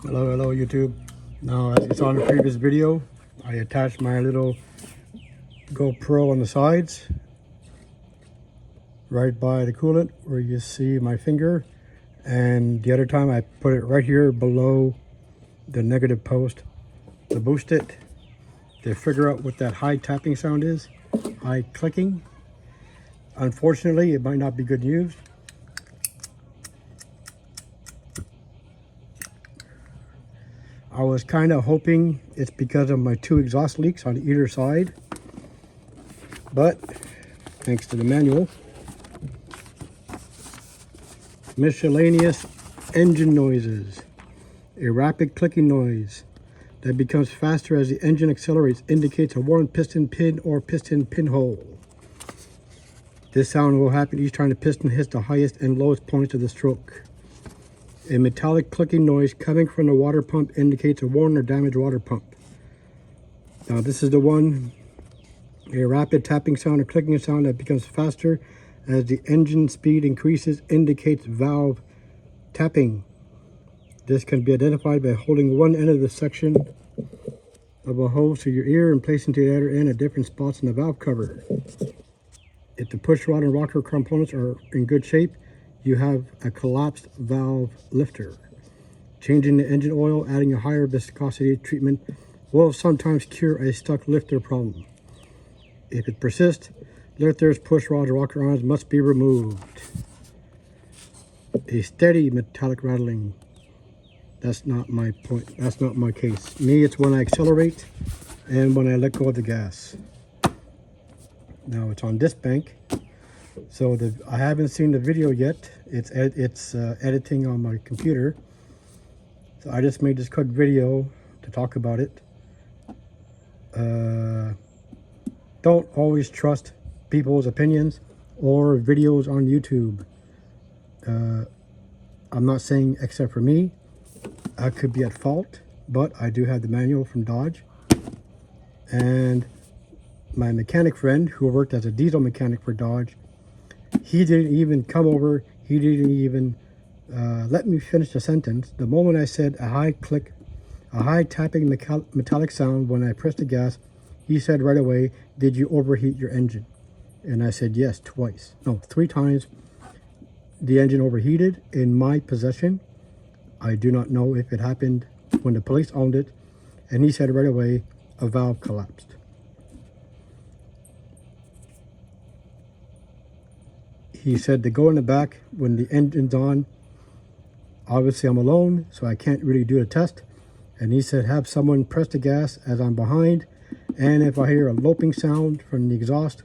Hello YouTube. Now, as you saw in the previous video, I attached my little GoPro on the sides right by the coolant where you see my finger, and the other time I put it right here below the negative post to boost it, to figure out what that high tapping sound is, high clicking. Unfortunately, it might not be good news. I was kind of hoping it's because of my two exhaust leaks on either side, but thanks to the manual. Miscellaneous engine noises. A rapid clicking noise that becomes faster as the engine accelerates indicates a worn piston pin or piston pinhole. This sound will happen each time the piston hits the highest and lowest points of the stroke. A metallic clicking noise coming from the water pump indicates a worn or damaged water pump. Now this is the one, a rapid tapping sound or clicking sound that becomes faster as the engine speed increases indicates valve tapping. This can be identified by holding one end of the section of a hose to your ear and placing to the other end at different spots in the valve cover. If the push rod and rocker components are in good shape, you have a collapsed valve lifter. Changing the engine oil, adding a higher viscosity treatment will sometimes cure a stuck lifter problem. If it persists, lifters, push rods, or rocker arms must be removed. A steady metallic rattling. That's not my point. That's not my case. Me, it's when I accelerate and when I let go of the gas. Now it's on this bank. So I haven't seen the video yet. It's editing on my computer. So I just made this quick video to talk about it. Don't always trust people's opinions or videos on YouTube. I'm not saying except for me. I could be at fault, but I do have the manual from Dodge. And my mechanic friend who worked as a diesel mechanic for Dodge, he didn't even come over. He didn't even let me finish the sentence. The moment I said a high click, a high tapping metallic sound when I pressed the gas, he said right away, "Did you overheat your engine?" And I said yes, twice. No, 3 times. The engine overheated in my possession. I do not know if it happened when the police owned it. And he said right away, a valve collapsed. He said to go in the back when the engine's on. Obviously I'm alone, so I can't really do a test. And he said have someone press the gas as I'm behind. And if I hear a loping sound from the exhaust,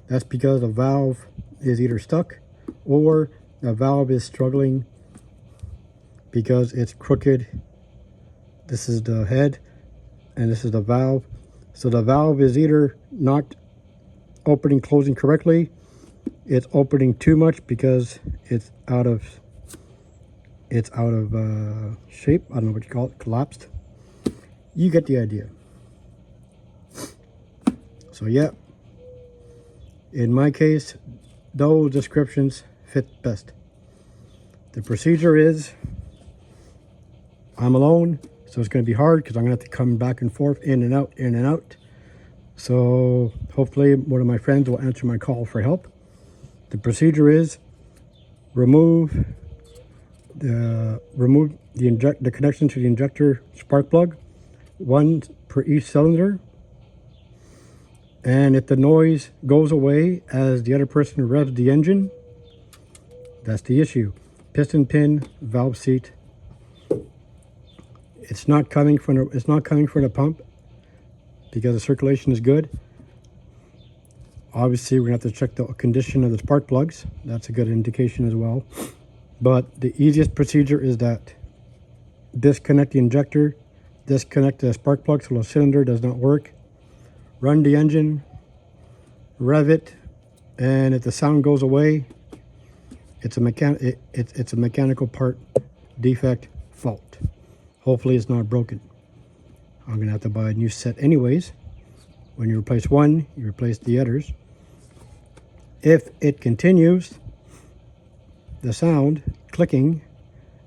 that's because the valve is either stuck or the valve is struggling because it's crooked. This is the head and this is the valve. So the valve is either not opening, closing correctly. It's opening too much because it's out of shape. I don't know what you call it, collapsed. You get the idea. So yeah, in my case, those descriptions fit best. The procedure is, I'm alone, so it's going to be hard because I'm going to have to come back and forth, in and out, in and out. So hopefully one of my friends will answer my call for help. The procedure is remove the connection to the injector spark plug, one per each cylinder. And if the noise goes away as the other person revs the engine, that's the issue. Piston pin, valve seat. It's not coming from the pump because the circulation is good. Obviously, we're gonna have to check the condition of the spark plugs. That's a good indication as well. But the easiest procedure is that disconnect the injector, disconnect the spark plug so the cylinder does not work. Run the engine, rev it, and if the sound goes away, it's a mechanical part defect fault. Hopefully it's not broken. I'm gonna have to buy a new set anyways. When you replace one, you replace the others. If it continues, the sound clicking,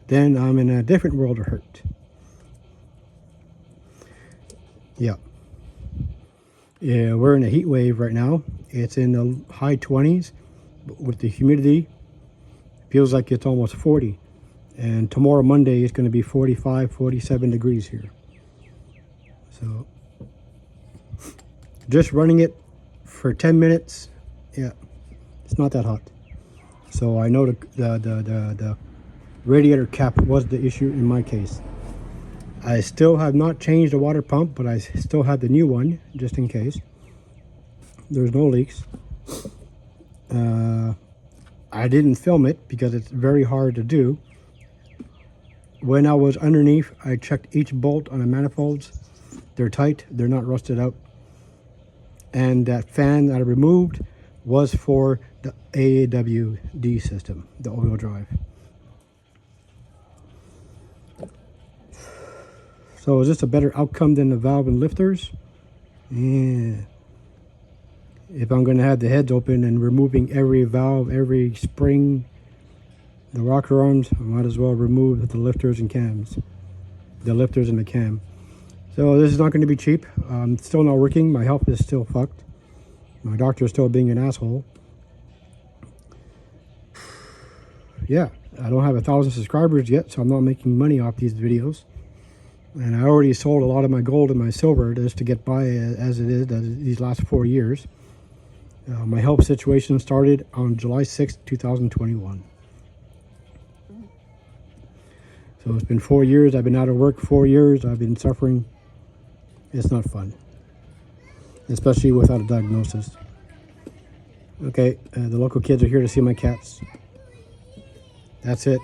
then I'm in a different world of hurt. Yeah. Yeah, we're in a heat wave right now. It's in the high 20s. But with the humidity, feels like it's almost 40. And tomorrow, Monday, it's going to be 45, 47 degrees here. So just running it for 10 minutes, yeah, it's not that hot. So I know the radiator cap was the issue in my case. I still have not changed the water pump, but I still have the new one just in case. There's no leaks. I didn't film it because it's very hard to do. When I was underneath, I checked each bolt on the manifolds. They're tight, they're not rusted out. And that fan that I removed was for the AWD system, the oil drive. So is this a better outcome than the valve and lifters? Yeah. If I'm going to have the heads open and removing every valve, every spring, the rocker arms, I might as well remove the lifters and cams. The lifters and the cam. So this is not going to be cheap. It's still not working. My health is still fucked. My doctor is still being an asshole. Yeah, I don't have 1,000 subscribers yet, so I'm not making money off these videos. And I already sold a lot of my gold and my silver just to get by as it is these last 4 years. My health situation started on July 6th, 2021. So it's been 4 years. I've been out of work 4 years. I've been suffering. It's not fun, especially without a diagnosis. Okay, the local kids are here to see my cats. That's it.